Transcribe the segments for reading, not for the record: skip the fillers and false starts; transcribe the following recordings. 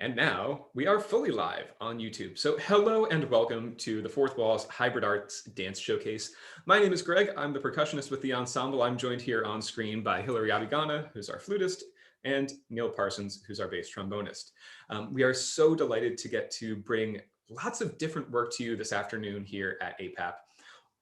And now we are fully live on YouTube. So hello and welcome to the Fourth Wall's Hybrid Arts Dance Showcase. My name is Greg. I'm the percussionist with the ensemble. I'm joined here on screen by Hilary Abigana, who's our flutist, and Neil Parsons, who's our bass trombonist. We are so delighted to get to bring lots of different work to you this afternoon here at APAP.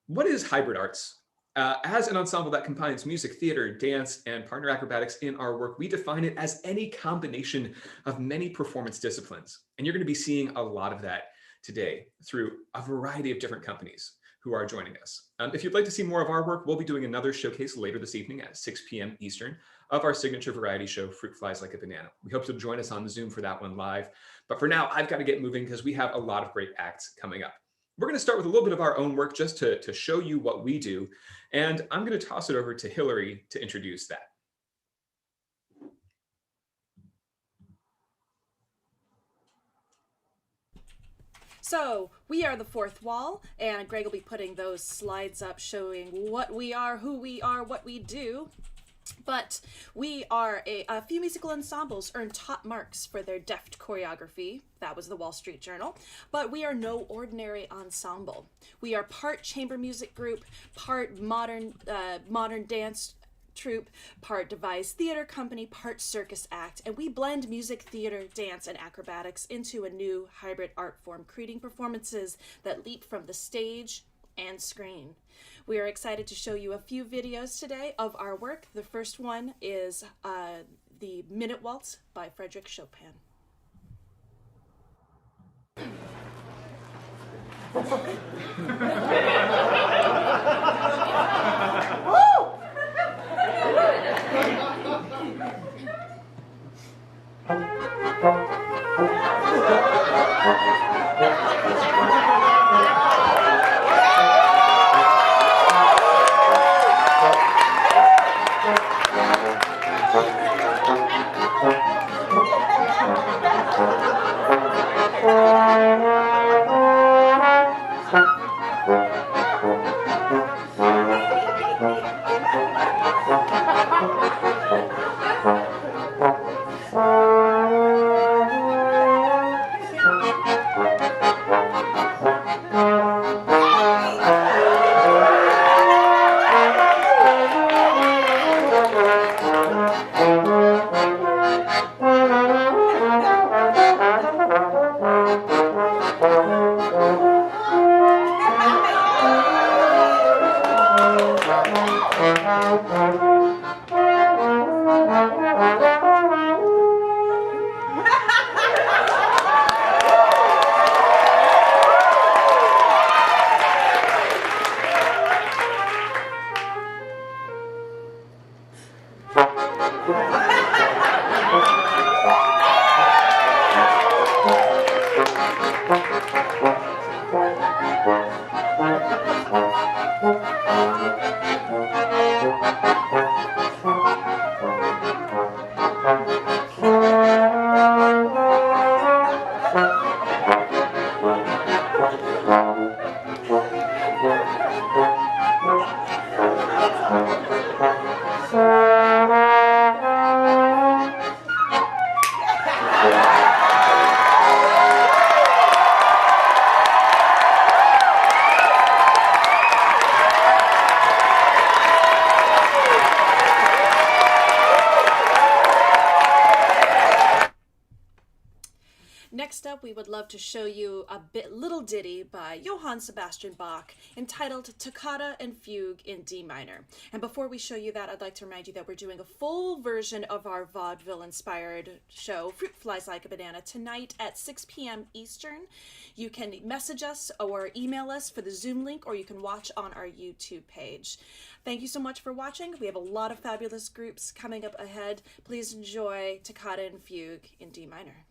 What is hybrid arts? As an ensemble that combines music, theater, dance, and partner acrobatics in our work, we define it as any combination of many performance disciplines. And you're going to be seeing a lot of that today through a variety of different companies who are joining us. If you'd like to see more of our work, we'll be doing another showcase later this evening at 6 p.m. Eastern of our signature variety show, Fruit Flies Like a Banana. We hope you'll join us on Zoom for that one live. But for now, I've got to get moving because we have a lot of great acts coming up. We're going to start with a little bit of our own work just to show you what we do. And I'm going to toss it over to Hilary to introduce that. So we are the Fourth Wall, and Greg will be putting those slides up showing what we are, who we are, what we do. But we are a few musical ensembles earned top marks for their deft choreography. That was the Wall Street Journal. But we are no ordinary ensemble. We are part chamber music group, part modern dance troupe, part devised theater company, part circus act, and we blend music, theater, dance, and acrobatics into a new hybrid art form, creating performances that leap from the stage and screen. We are excited to show you a few videos today of our work. The first one is the Minute Waltz by Frédéric Chopin. Next up, we would love to show you a little ditty by Johann Sebastian Bach entitled Toccata and Fugue in D minor. And before we show you that, I'd like to remind you that we're doing a full version of our vaudeville-inspired show, Fruit Flies Like a Banana, tonight at 6 p.m. Eastern. You can message us or email us for the Zoom link, or you can watch on our YouTube page. Thank you so much for watching. We have a lot of fabulous groups coming up ahead. Please enjoy Toccata and Fugue in D minor.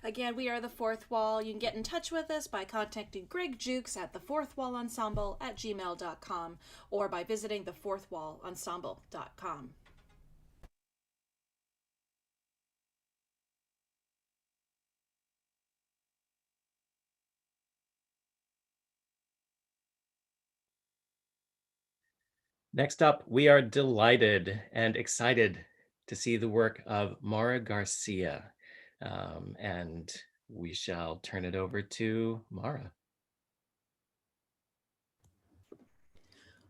Again, we are the Fourth Wall. You can get in touch with us by contacting Greg Jukes at thefourthwallensemble@gmail.com or by visiting thefourthwallensemble.com. Next up, we are delighted and excited to see the work of Maura Garcia. And we shall turn it over to Maura.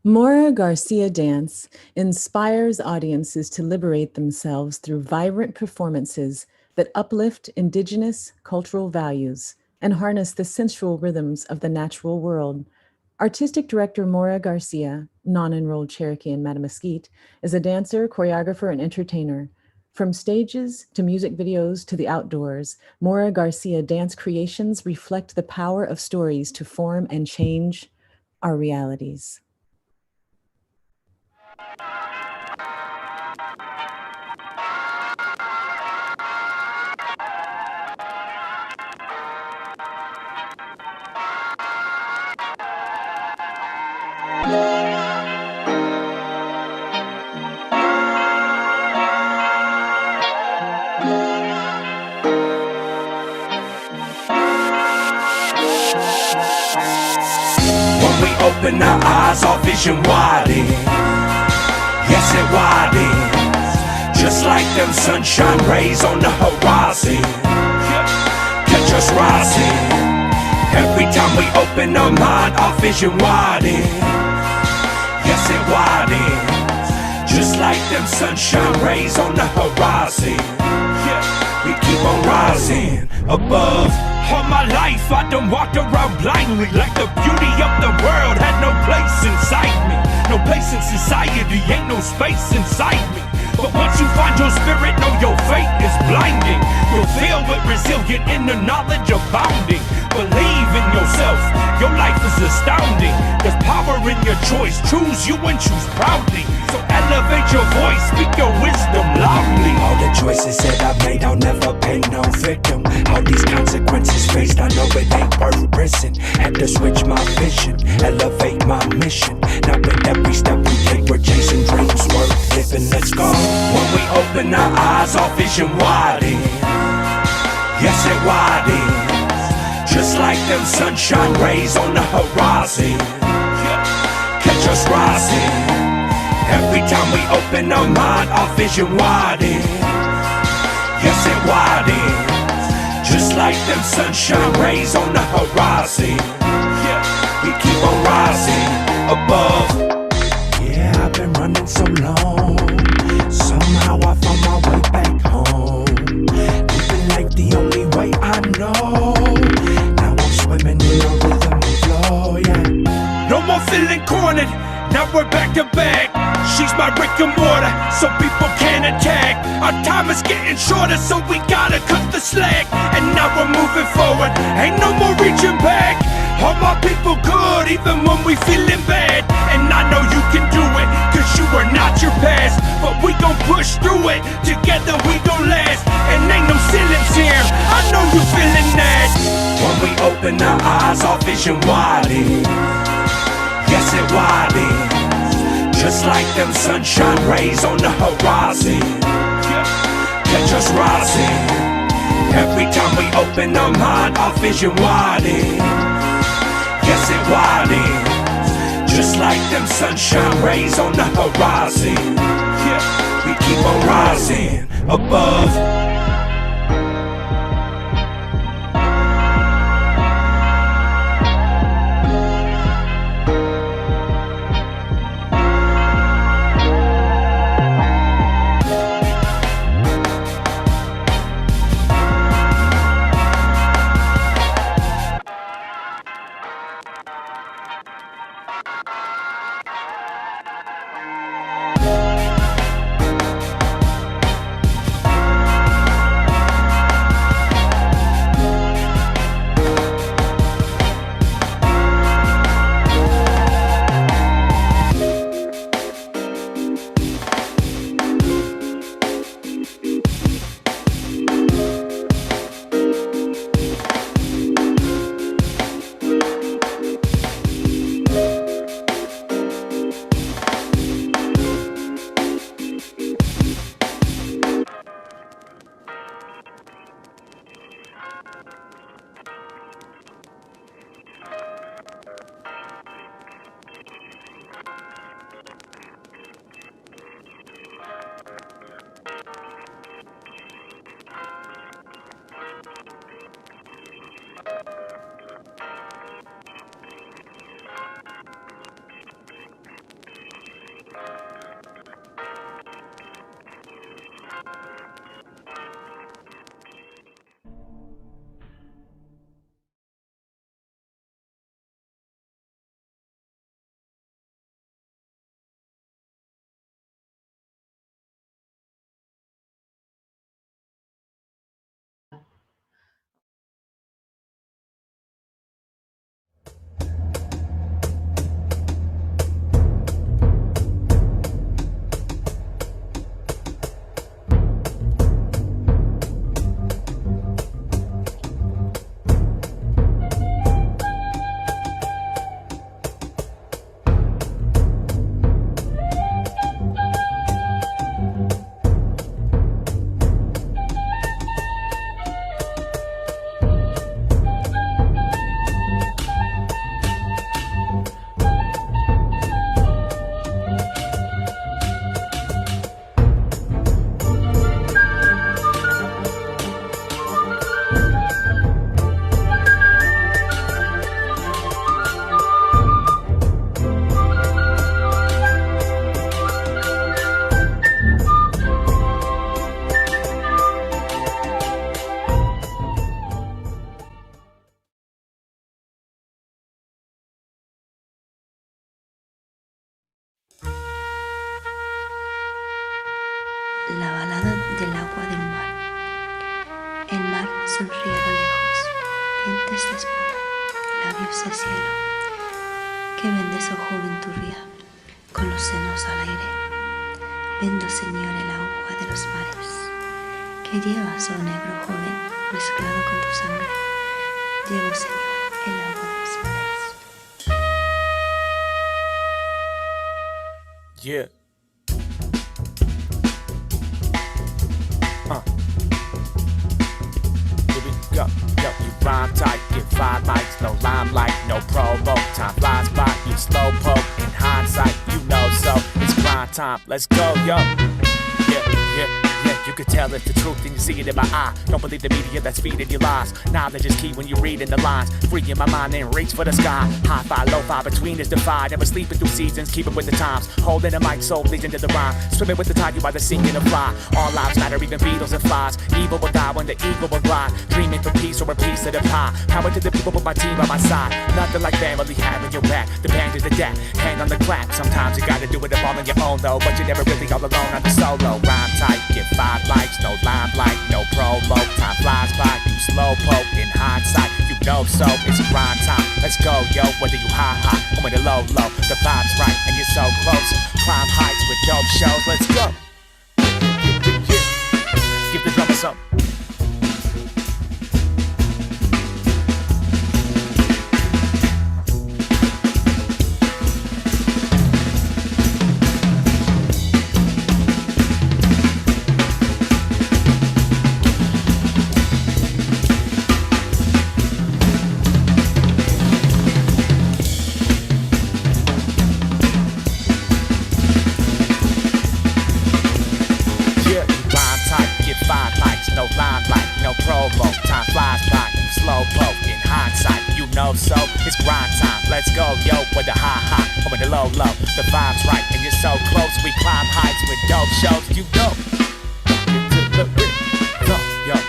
Maura Garcia Dance inspires audiences to liberate themselves through vibrant performances that uplift Indigenous cultural values and harness the sensual rhythms of the natural world. Artistic director Maura Garcia, non-enrolled Cherokee in Mattamuskeet, is a dancer, choreographer, and entertainer. From stages to music videos to the outdoors, Maura Garcia dance creations reflect the power of stories to form and change our realities. Open our eyes, our vision widens. Yes, it widens. Just like them sunshine rays on the horizon. Catch us rising. Every time we open our mind, our vision widens. Yes, it widens. Just like them sunshine rays on the horizon. We keep on rising above. All my life I done walked around blindly, like the beauty of the world had no place inside me. No place in society, ain't no space inside me. But once you find your spirit, know your fate is blinding. You'll feel with resilient inner knowledge abounding. Believe in yourself, your life is astounding. There's power in your choice, choose you and choose proudly. So elevate your voice, speak your wisdom loudly. All the choices that I made, I'll never pay no victim. All these consequences faced, I know it ain't worth risking. Had to switch my vision, elevate my mission. Now with every step we take, we're chasing dreams worth living. Let's go. When we open our eyes, our vision widens. Yes, it widens. Just like them sunshine rays on the horizon. Catch us rising. Every time we open our mind, our vision widens. Yes, it widens. Just like them sunshine rays on the horizon. We keep on rising above. Yeah, I've been running so long. Somehow I found my way back home. Living life the only way I know. Now I'm swimming in a rhythm and flow, yeah. No more feeling cornered. Now we're back to back. She's my brick and mortar, so people can't attack. Our time is getting shorter, so we gotta cut the slack. And now we're moving forward, ain't no more reaching back. All my people good, even when we feeling bad. And I know you can do it, cause you are not your past. But we gon' push through it, together we gon' last. And ain't no ceilings here, I know you feeling that. When we open our eyes, our vision widens. Yes, it widens. Just like them sunshine rays on the horizon. Catch us rising. Every time we open our mind, our vision widens. Yes, it widens. Just like them sunshine rays on the horizon. We keep on rising above. lado del agua del mar. El mar sonríe a lo lejos, dientes de espuma, labios de cielo. Que vendes, oh joven turbia, con los senos al aire. Vendo, Señor, el agua de los mares. Que llevas, oh negro joven, mezclado con tu sangre. Llevo, Señor, el agua de los mares. Yeah. Here we go. Yo, you rhyme tight, get 5 mics, no limelight, no promo. Time flies by, you slow poke. In hindsight, you know so. It's grind time, let's go, yo. Yeah. You can tell it's the truth and you see it in my eye. Don't believe the media that's feeding you lies. Knowledge is key when you're reading the lines. Free in my mind and reach for the sky. High-fi, low-fi, between is defy. Never sleeping through seasons, keeping with the times. Holding the mic, soul bleeding to the rhyme. Swimming with the tide, you either sink and fly. All lives matter, even beetles and flies. Evil will die when the eagle will glide. Dreaming for peace or a piece of the pie. Power to the people, put my team by my side. Nothing like family having your back. The band is the deck, hand on the clap. Sometimes you gotta do it all on your own though. But you're never really all alone on the solo. Rhyme tight, get 5 likes, no limelight, no promo. Time flies by, you slow poke. In hindsight, you know so. It's grind time, let's go, yo. Whether you high, or in the low, the vibe's right and you're so close. Climb heights with dope shows, let's go. Give the drummer some. So it's grind time, let's go, yo. With the high, or with the low, the vibe's right and you're so close. We climb heights with dope shows, you know.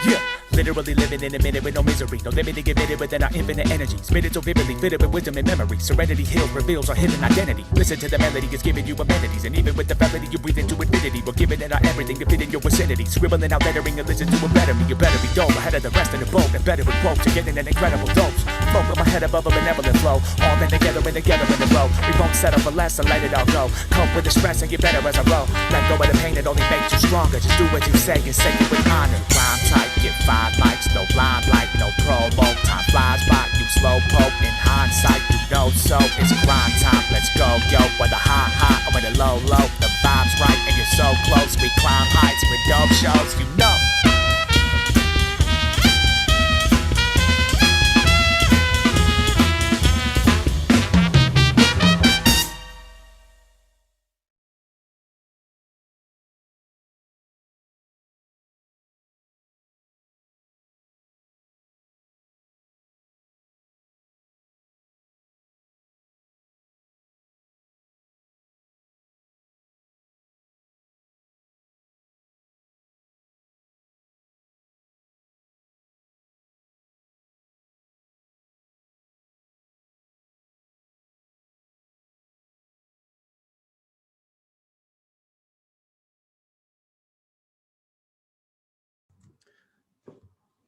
Yeah. Literally living in a minute with no misery. No limit to get fitted within our infinite energy. Spit it so vividly, fitted with wisdom and memory. Serenity heals, reveals our hidden identity. Listen to the melody, it's giving you amenities. And even with the felony, you breathe into infinity. We're giving it our everything to fit in your vicinity. Scribbling out lettering and listen to it better me. You better be dope, ahead of the rest in the boat. And better with quotes, you're getting an incredible dose. Float with my head above a benevolent flow. All in together in a row. We won't settle for less, so let it all go. Cope with the stress and get better as I roll. Let go of the pain, it only makes you stronger. Just do what you say and say it with honor. Rhyme tight, get 5 mics, no limelight, no promo. Time flies by, you slow poke. In hindsight, you know so. It's grind time, let's go, yo. Whether high, or with the low, the vibe's right and you're so close. We climb heights with dope shows, you know.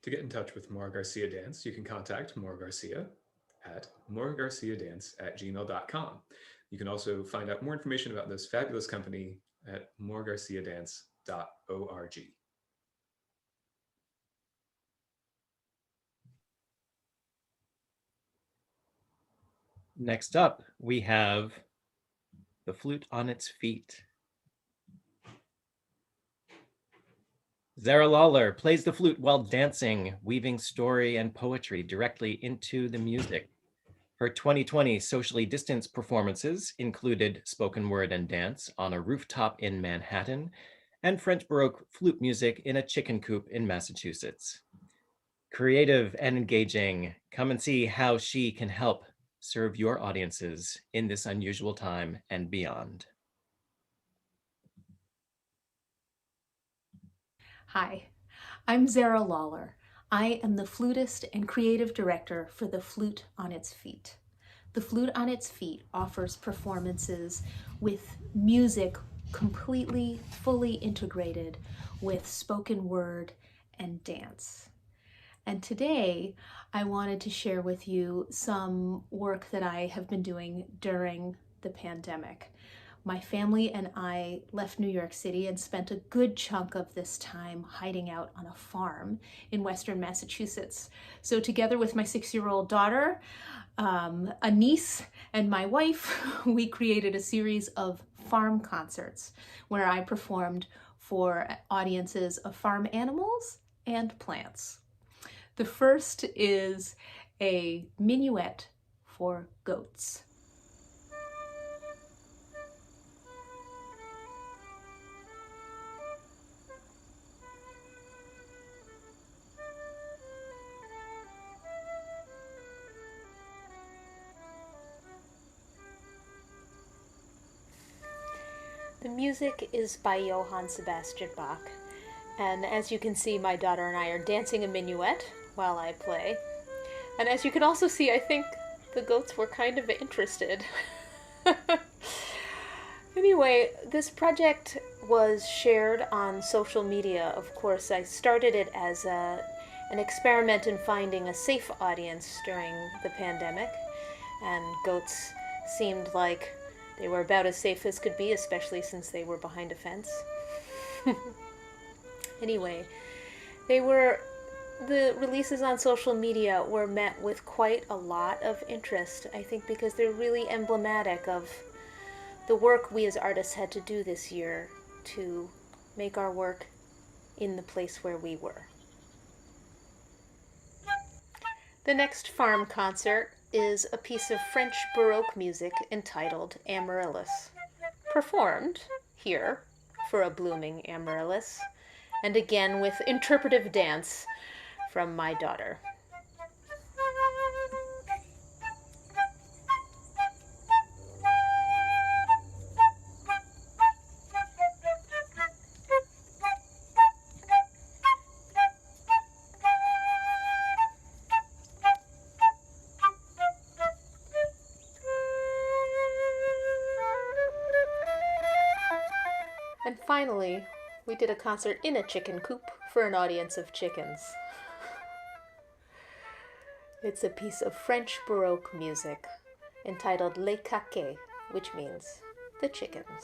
To get in touch with Maura Garcia Dance, you can contact Maura Garcia at mauragarciadance@gmail.com. You can also find out more information about this fabulous company at mauragarciadance.org. Next up, we have the Flute on its Feet. Zara Lawler plays the flute while dancing, weaving story and poetry directly into the music. Her 2020 socially distanced performances included spoken word and dance on a rooftop in Manhattan and French Baroque flute music in a chicken coop in Massachusetts. Creative and engaging, come and see how she can help serve your audiences in this unusual time and beyond. Hi, I'm Zara Lawler. I am the flutist and creative director for The Flute on its Feet. The Flute on its Feet offers performances with music completely, fully integrated with spoken word and dance. And today, I wanted to share with you some work that I have been doing during the pandemic. My family and I left New York City and spent a good chunk of this time hiding out on a farm in Western Massachusetts. So together with my 6-year-old daughter, a niece, and my wife, we created a series of farm concerts where I performed for audiences of farm animals and plants. The first is a minuet for goats. The music is by Johann Sebastian Bach, and as you can see, my daughter and I are dancing a minuet while I play. And as you can also see, I think the goats were kind of interested. Anyway, this project was shared on social media. Of course, I started it as an experiment in finding a safe audience during the pandemic, and goats seemed like they were about as safe as could be, especially since they were behind a fence. Anyway, the releases on social media were met with quite a lot of interest, I think because they're really emblematic of the work we as artists had to do this year to make our work in the place where we were. The next farm concert is a piece of French Baroque music entitled Amaryllis, performed here for a blooming amaryllis, and again with interpretive dance from my daughter. And finally, we did a concert in a chicken coop for an audience of chickens. It's a piece of French Baroque music entitled Les Caquets, which means the chickens.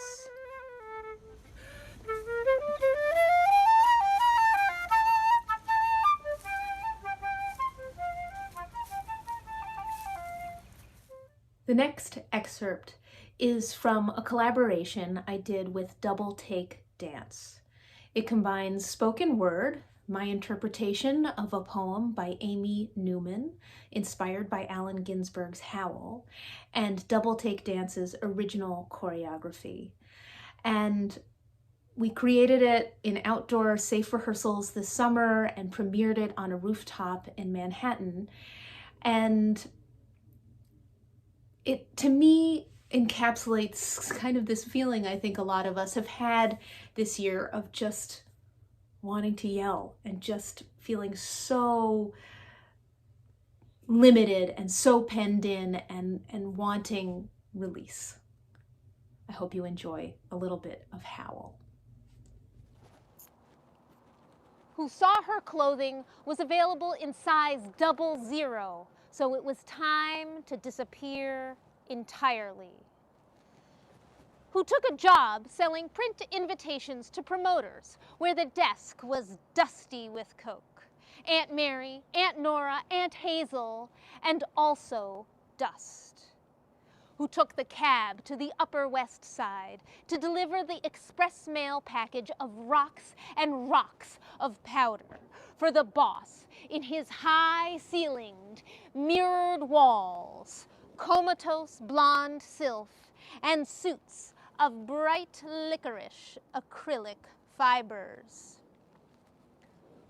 The next excerpt is from a collaboration I did with Double Take Dance. It combines spoken word, my interpretation of a poem by Amy Newman, inspired by Allen Ginsberg's Howl, and Double Take Dance's original choreography. And we created it in outdoor safe rehearsals this summer and premiered it on a rooftop in Manhattan. And it, to me, encapsulates kind of this feeling I think a lot of us have had this year of just wanting to yell and just feeling so limited and so penned in and wanting release. I hope you enjoy a little bit of Howl. Who saw her clothing was available in size 00, so it was time to disappear entirely. Who took a job selling print invitations to promoters where the desk was dusty with coke. Aunt Mary, Aunt Nora, Aunt Hazel, and also dust. Who took the cab to the Upper West Side to deliver the express mail package of rocks and rocks of powder for the boss in his high-ceilinged, mirrored walls, comatose blonde sylph, and suits of bright licorice acrylic fibers.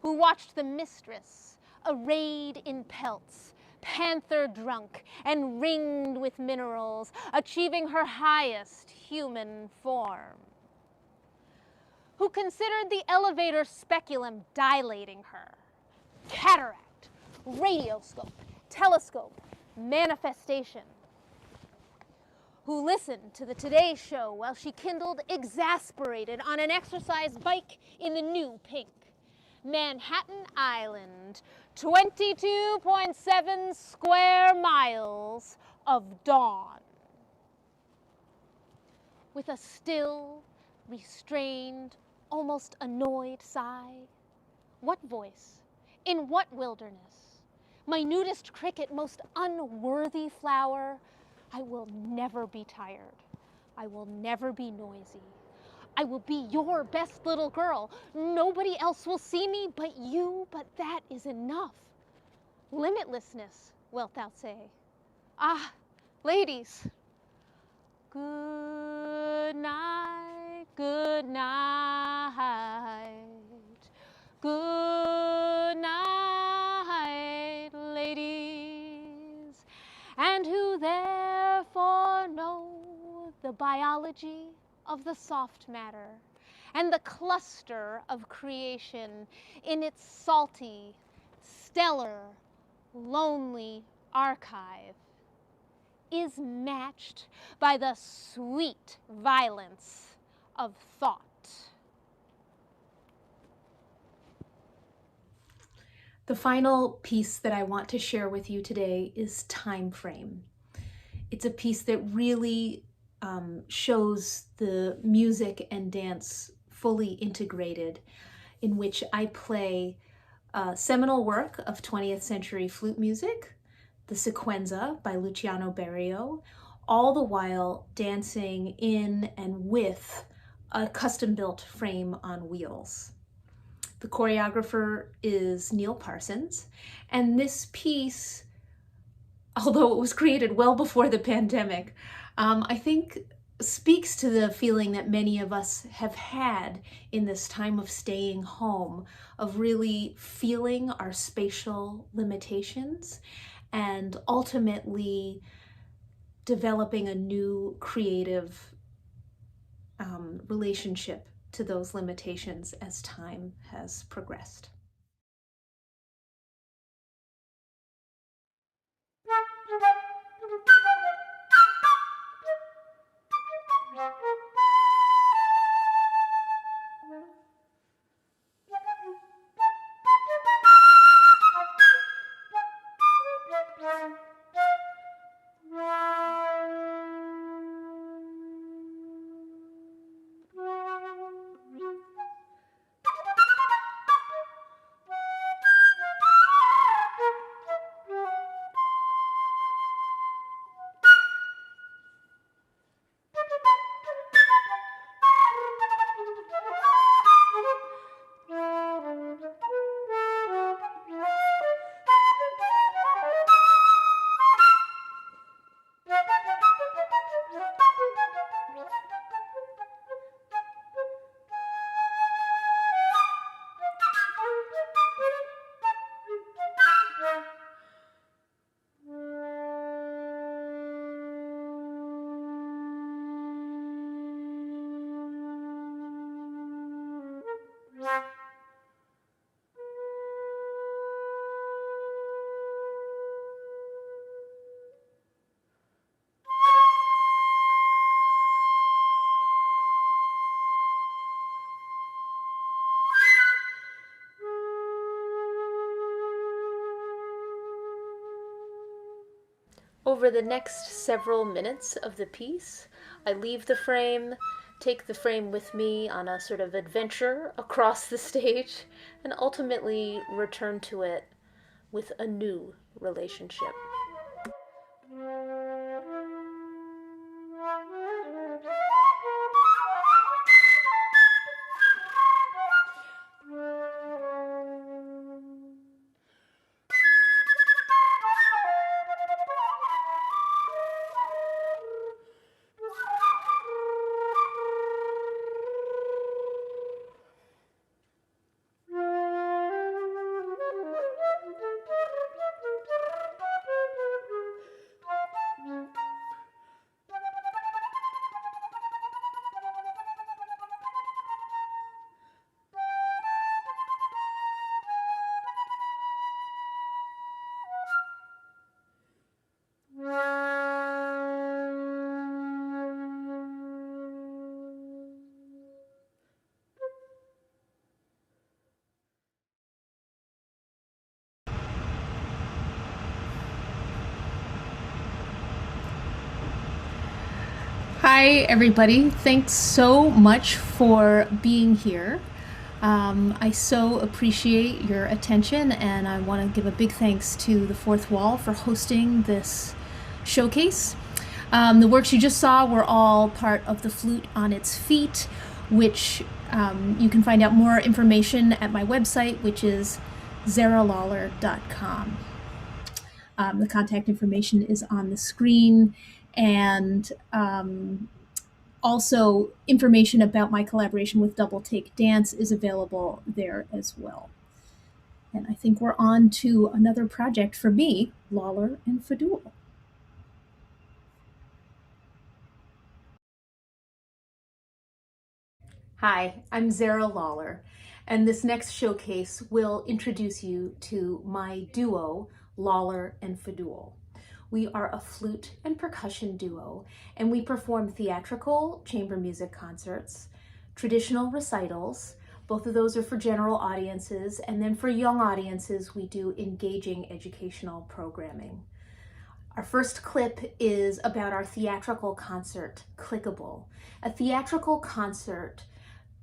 Who watched the mistress, arrayed in pelts, panther drunk and ringed with minerals, achieving her highest human form. Who considered the elevator speculum dilating her. Cataract, radioscope, telescope, manifestation. who listened to the Today Show while she kindled exasperated on an exercise bike in the new pink. Manhattan Island, 22.7 square miles of dawn. With a still, restrained, almost annoyed sigh. What voice? In what wilderness? Minutest cricket, most unworthy flower. I will never be tired. I will never be noisy. I will be your best little girl. Nobody else will see me but you, but that is enough. Limitlessness, wilt thou say? Ah, ladies. Good night, good night. Good night, ladies. And who therefore know the biology of the soft matter and the cluster of creation in its salty, stellar, lonely archive is matched by the sweet violence of thought. The final piece that I want to share with you today is Time Frame. It's a piece that really shows the music and dance fully integrated, in which I play a seminal work of 20th century flute music, the Sequenza by Luciano Berio, all the while dancing in and with a custom-built frame on wheels. The choreographer is Neil Parsons, and this piece, although it was created well before the pandemic, I think speaks to the feeling that many of us have had in this time of staying home, of really feeling our spatial limitations and ultimately developing a new creative relationship to those limitations as time has progressed. Over the next several minutes of the piece, I leave the frame, take the frame with me on a sort of adventure across the stage, and ultimately return to it with a new relationship. Hi, everybody. Thanks so much for being here. I so appreciate your attention, and I want to give a big thanks to the Fourth Wall for hosting this showcase. The works you just saw were all part of the Flute on its Feet, which you can find out more information at my website, which is zaralawler.com. The contact information is on the screen, and also information about my collaboration with Double Take Dance is available there as well. And I think we're on to another project for me, Lawler and Fadoul. Hi, I'm Zara Lawler, and this next showcase will introduce you to my duo, Lawler and Fadoul. We are a flute and percussion duo, and we perform theatrical chamber music concerts, traditional recitals. Both of those are for general audiences, and then for young audiences, we do engaging educational programming. Our first clip is about our theatrical concert, Clickable. A theatrical concert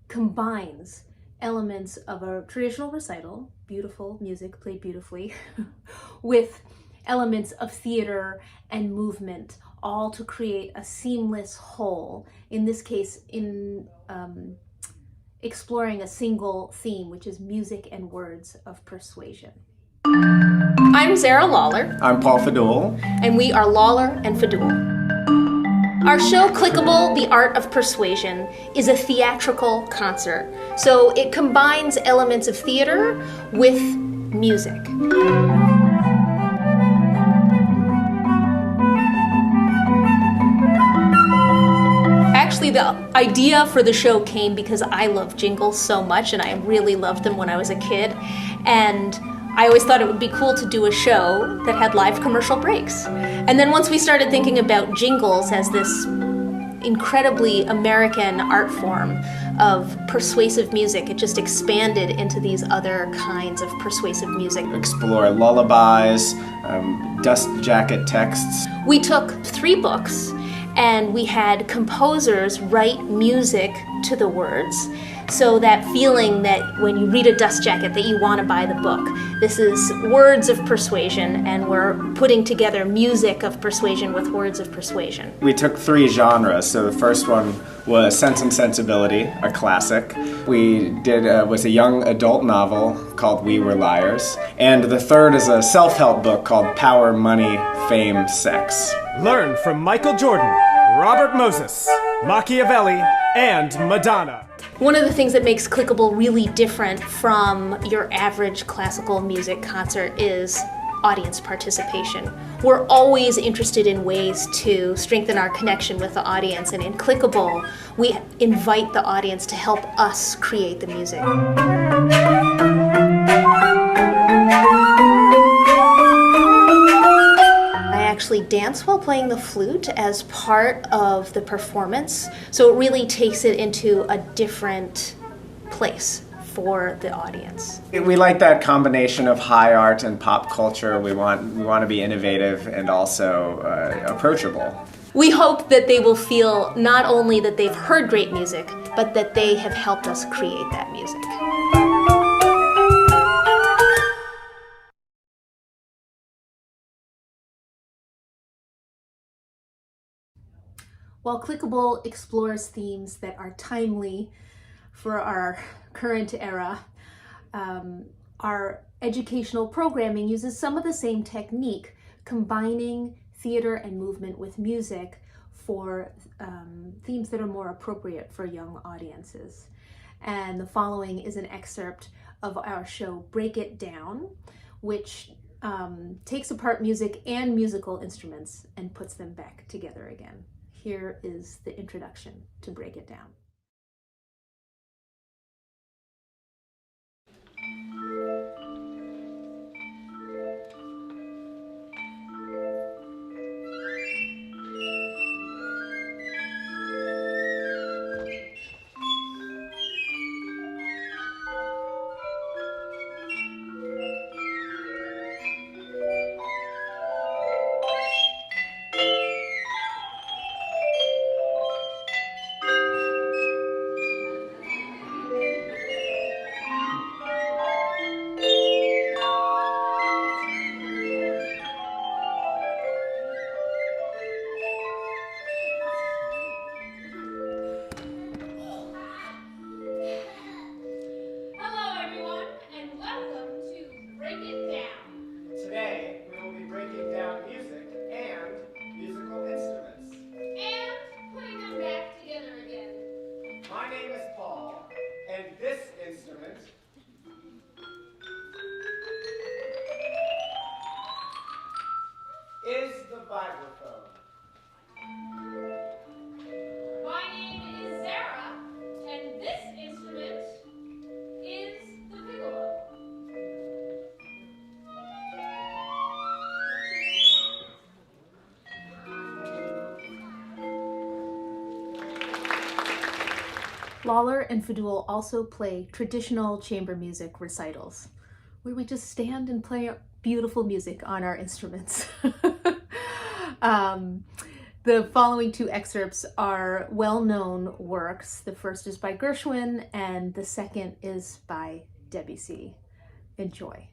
combines elements of a traditional recital, beautiful music played beautifully, with elements of theater and movement, all to create a seamless whole, in this case in exploring a single theme, which is music and words of persuasion. I'm Zara Lawler. I'm Paul Fadoul. And we are Lawler and Fadoul. Our show, Clickable, The Art of Persuasion, is a theatrical concert. So it combines elements of theater with music. Actually, the idea for the show came because I love jingles so much, and I really loved them when I was a kid. And I always thought it would be cool to do a show that had live commercial breaks. And then once we started thinking about jingles as this incredibly American art form of persuasive music, it just expanded into these other kinds of persuasive music. Explore lullabies, dust jacket texts. We took 3 books and we had composers write music to the words. So that feeling that when you read a dust jacket that you want to buy the book. This is words of persuasion, and we're putting together music of persuasion with words of persuasion. We took 3 genres. So the first one was Sense and Sensibility, a classic. We did was a young adult novel called We Were Liars. And the third is a self-help book called Power, Money, Fame, Sex. Learn from Michael Jordan, Robert Moses, Machiavelli, and Madonna. One of the things that makes Clickable really different from your average classical music concert is audience participation. We're always interested in ways to strengthen our connection with the audience, and in Clickable, we invite the audience to help us create the music. Actually dance while playing the flute as part of the performance, so it really takes it into a different place for the audience. We like that combination of high art and pop culture. We want to be innovative and also approachable. We hope that they will feel not only that they've heard great music, but that they have helped us create that music. While Clickable explores themes that are timely for our current era, our educational programming uses some of the same technique, combining theater and movement with music for themes that are more appropriate for young audiences. And the following is an excerpt of our show Break It Down, which takes apart music and musical instruments and puts them back together again. Here is the introduction to Break It Down. Lawler and Fadoul also play traditional chamber music recitals, where we just stand and play beautiful music on our instruments. The following two excerpts are well-known works. The first is by Gershwin, and the second is by Debussy. Enjoy.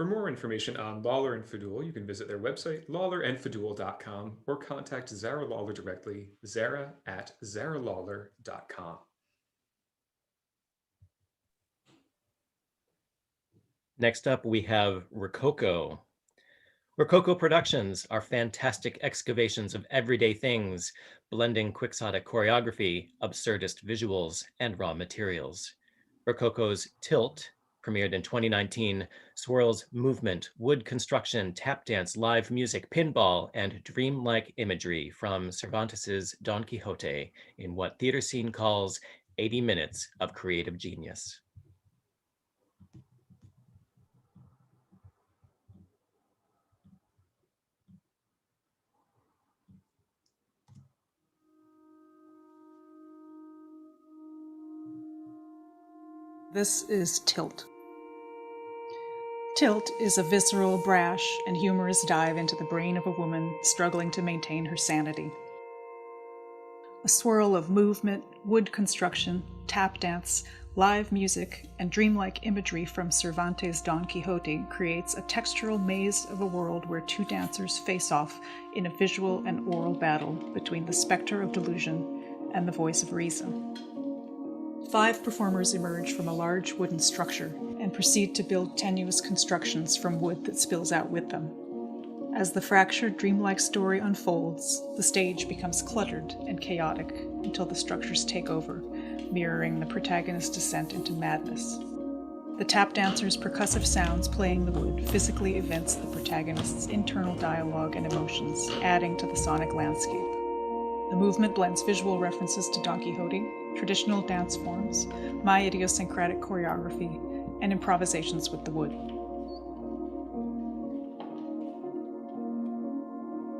For more information on Lawler and Fadoul, you can visit their website, lawlerandfadoul.com, or contact Zara Lawler directly, zara@zaralawler.com. Next up, we have Racoco. Racoco productions are fantastic excavations of everyday things, blending quixotic choreography, absurdist visuals, and raw materials. Racoco's Tilt premiered in 2019, swirls movement, wood construction, tap dance, live music, pinball, and dreamlike imagery from Cervantes's Don Quixote in what theater scene calls 80 minutes of creative genius. This is Tilt. Tilt is a visceral, brash, and humorous dive into the brain of a woman struggling to maintain her sanity. A swirl of movement, wood construction, tap dance, live music, and dreamlike imagery from Cervantes' Don Quixote creates a textural maze of a world where two dancers face off in a visual and oral battle between the specter of delusion and the voice of reason. 5 performers emerge from a large wooden structure and proceed to build tenuous constructions from wood that spills out with them. As the fractured, dreamlike story unfolds, the stage becomes cluttered and chaotic until the structures take over, mirroring the protagonist's descent into madness. The tap dancer's percussive sounds playing the wood physically evince the protagonist's internal dialogue and emotions, adding to the sonic landscape. The movement blends visual references to Don Quixote, traditional dance forms, my idiosyncratic choreography, and improvisations with the wood.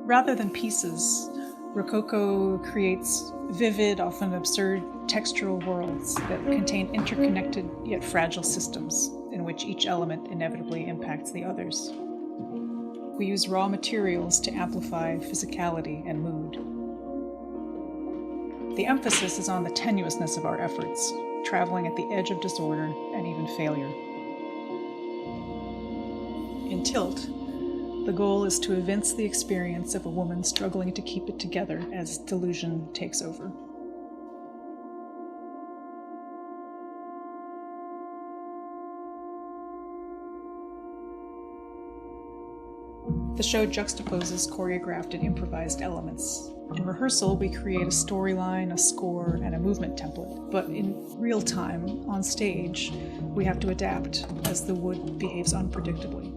Rather than pieces, Racoco creates vivid, often absurd, textural worlds that contain interconnected yet fragile systems in which each element inevitably impacts the others. We use raw materials to amplify physicality and mood. The emphasis is on the tenuousness of our efforts, traveling at the edge of disorder and even failure. In Tilt, the goal is to evince the experience of a woman struggling to keep it together as delusion takes over. The show juxtaposes choreographed and improvised elements. In rehearsal, we create a storyline, a score, and a movement template. But in real time, on stage, we have to adapt as the wood behaves unpredictably.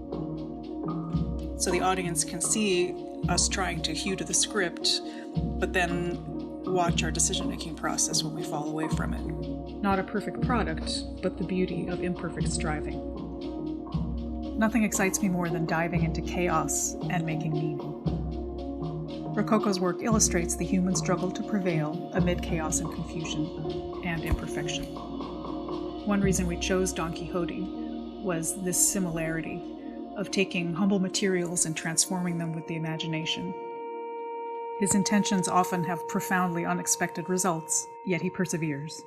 So the audience can see us trying to hew to the script, but then watch our decision-making process when we fall away from it. Not a perfect product, but the beauty of imperfect striving. Nothing excites me more than diving into chaos and making meaning. Racoco's work illustrates the human struggle to prevail amid chaos and confusion and imperfection. One reason we chose Don Quixote was this similarity of taking humble materials and transforming them with the imagination. His intentions often have profoundly unexpected results, yet he perseveres.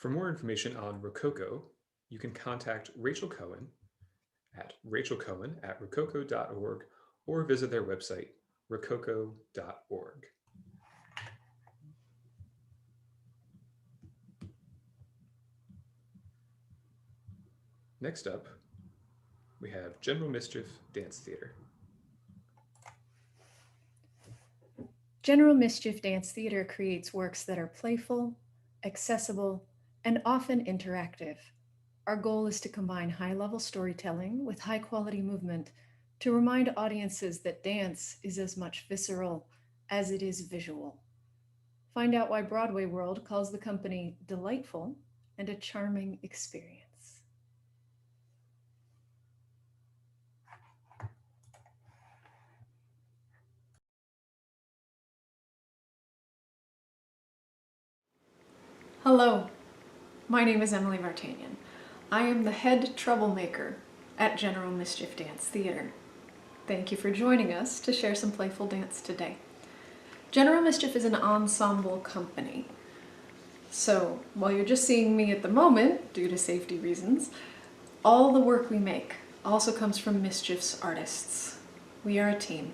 For more information on Racoco, you can contact Rachel Cohen at rachelcohen@racoco.org or visit their website, racoco.org. Next up, we have General Mischief Dance Theater. General Mischief Dance Theater creates works that are playful, accessible, and often interactive. Our goal is to combine high-level storytelling with high-quality movement to remind audiences that dance is as much visceral as it is visual. Find out why Broadway World calls the company delightful and a charming experience. Hello, my name is Emily Vartanian. I am the head troublemaker at General Mischief Dance Theater. Thank you for joining us to share some playful dance today. General Mischief is an ensemble company. So while you're just seeing me at the moment, due to safety reasons, all the work we make also comes from Mischief's artists. We are a team.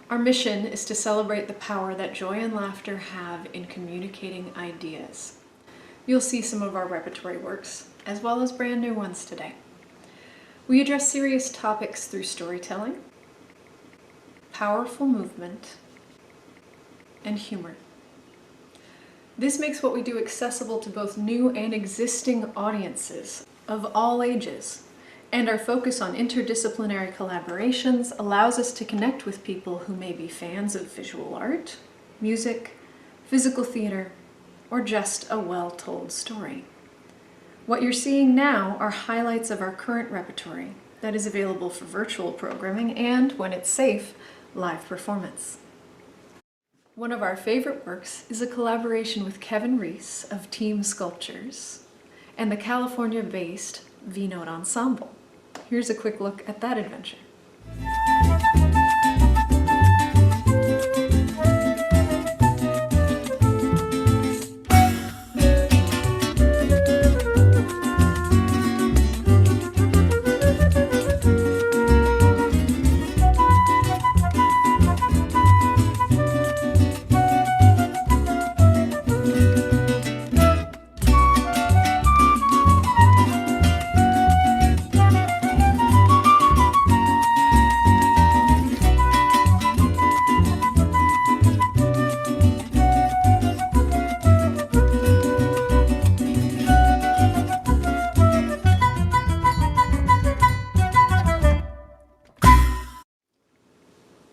Our mission is to celebrate the power that joy and laughter have in communicating ideas. You'll see some of our repertory works, as well as brand new ones today. We address serious topics through storytelling, powerful movement, and humor. This makes what we do accessible to both new and existing audiences of all ages. And our focus on interdisciplinary collaborations allows us to connect with people who may be fans of visual art, music, physical theater, or just a well-told story. What you're seeing now are highlights of our current repertory that is available for virtual programming and, when it's safe, live performance. One of our favorite works is a collaboration with Kevin Reese of Team Sculptures and the California-based V-Note Ensemble. Here's a quick look at that adventure.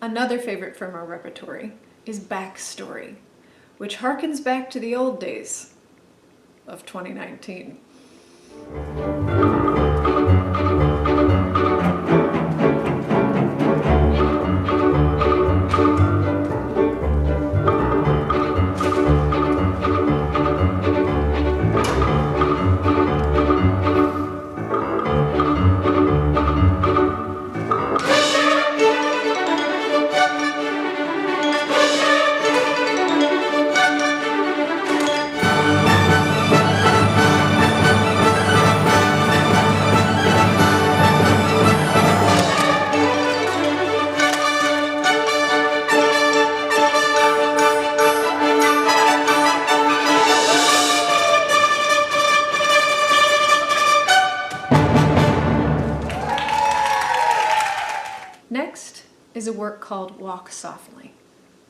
Another favorite from our repertory is Backstory, which harkens back to the old days of 2019. Next is a work called Walk Softly,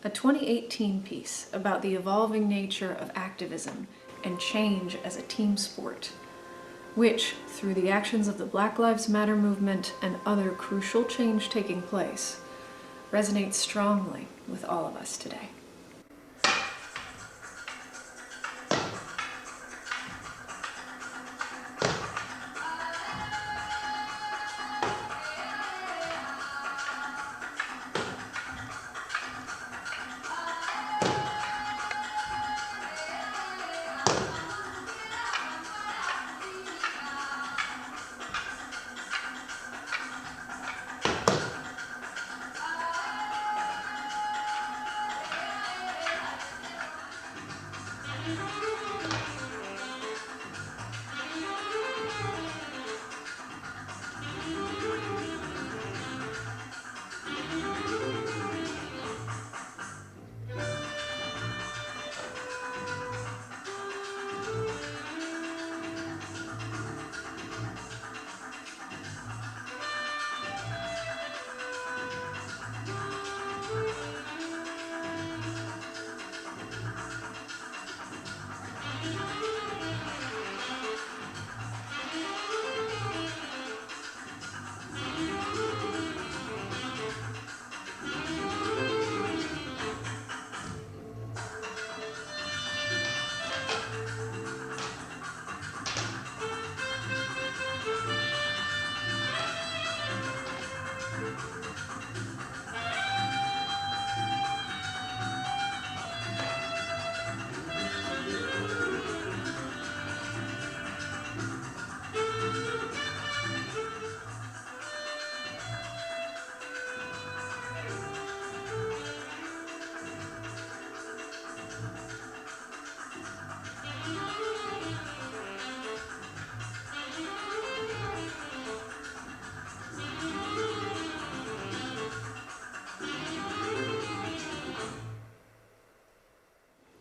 a 2018 piece about the evolving nature of activism and change as a team sport, which, through the actions of the Black Lives Matter movement and other crucial change taking place, resonates strongly with all of us today.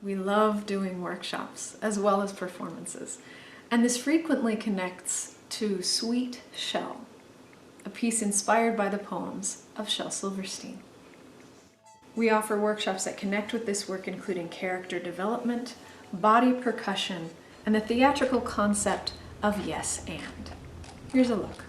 We love doing workshops as well as performances, and this frequently connects to Sweet Shell, a piece inspired by the poems of Shel Silverstein. We offer workshops that connect with this work, including character development, body percussion, and the theatrical concept of yes and. Here's a look.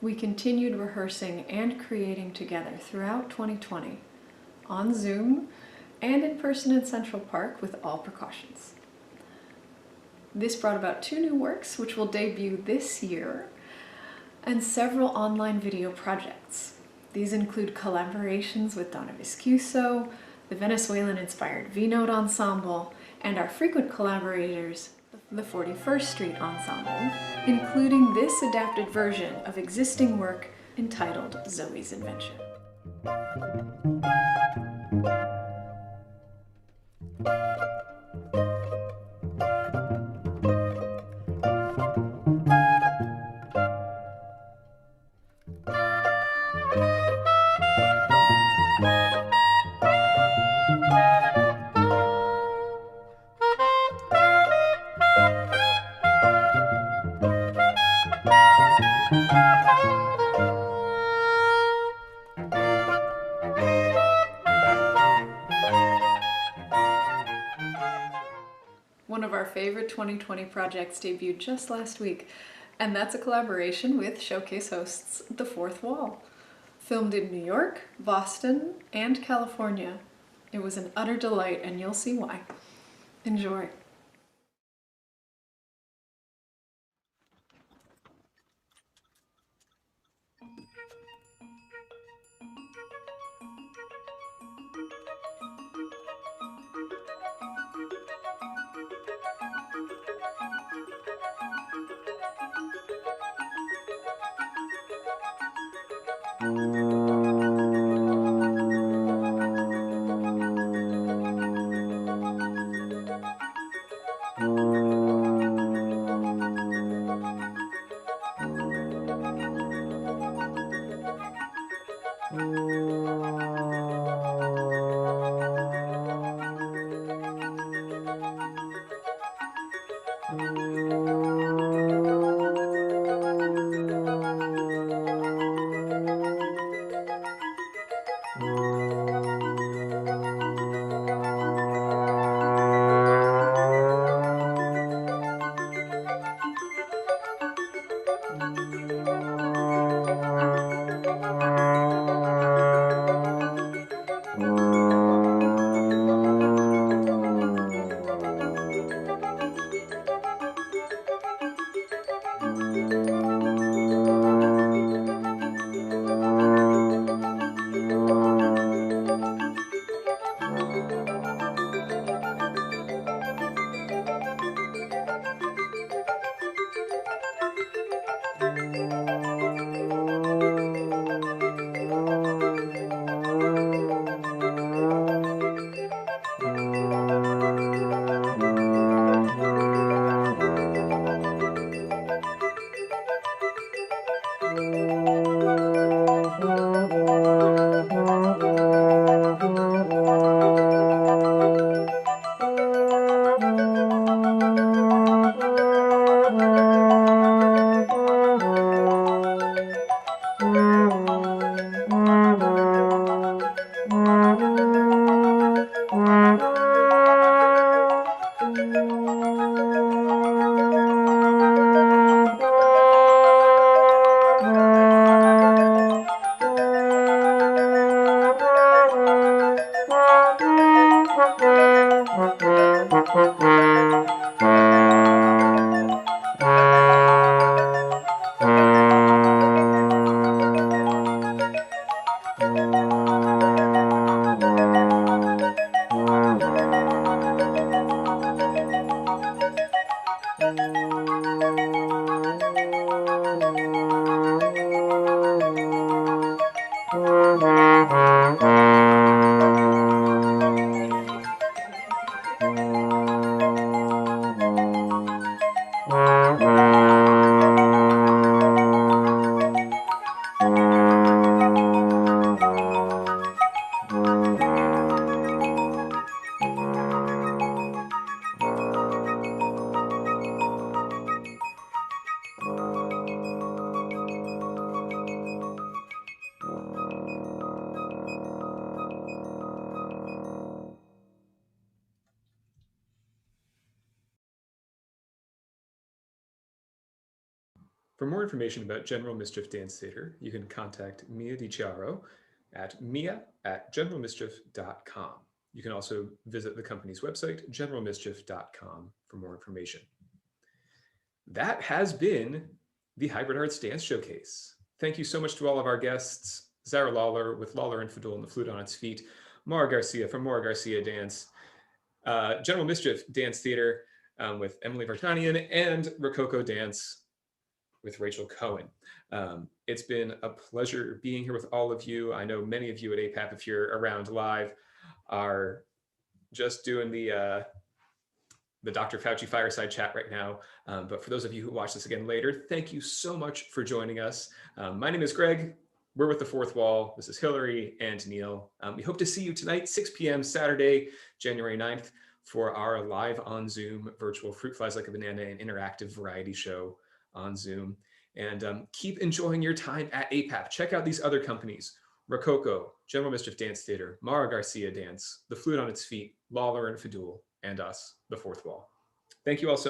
We continued rehearsing and creating together throughout 2020, on Zoom and in person in Central Park with all precautions. This brought about 2 new works, which will debut this year, and several online video projects. These include collaborations with Donna Viscuso, the Venezuelan-inspired V-Note Ensemble, and our frequent collaborators, the 41st Street Ensemble, including this adapted version of existing work entitled Zoe's Invention. One of our favorite 2020 projects debuted just last week, and that's a collaboration with showcase hosts The Fourth Wall. Filmed in New York, Boston, and California, it was an utter delight, and you'll see why. Enjoy. For more information about General Mischief Dance Theater, you can contact Mia DiChiaro at mia@generalmischief.com. You can also visit the company's website, generalmischief.com, for more information. That has been the Hybrid Arts Dance Showcase. Thank you so much to all of our guests, Zara Lawler with Lawler and Fadoul and the Flute on its Feet, Maura Garcia from Maura Garcia Dance, General Mischief Dance Theater with Emily Vartanian, and Racoco Dance with Rachel Cohen. It's been a pleasure being here with all of you. I know many of you at APAP, if you're around live, are just doing the Dr. Fauci fireside chat right now. But for those of you who watch this again later, thank you so much for joining us. My name is Greg. We're with The Fourth Wall. This is Hillary and Neil. We hope to see you tonight, 6 p.m. Saturday, January 9th, for our live on Zoom virtual Fruit Flies Like a Banana and interactive variety show on Zoom. And keep enjoying your time at APAP. Check out these other companies: Racoco, General Mischief Dance Theater, Maura Garcia Dance, The Flute on its Feet, Lawler and Fadoul, and us, The Fourth Wall. Thank you all so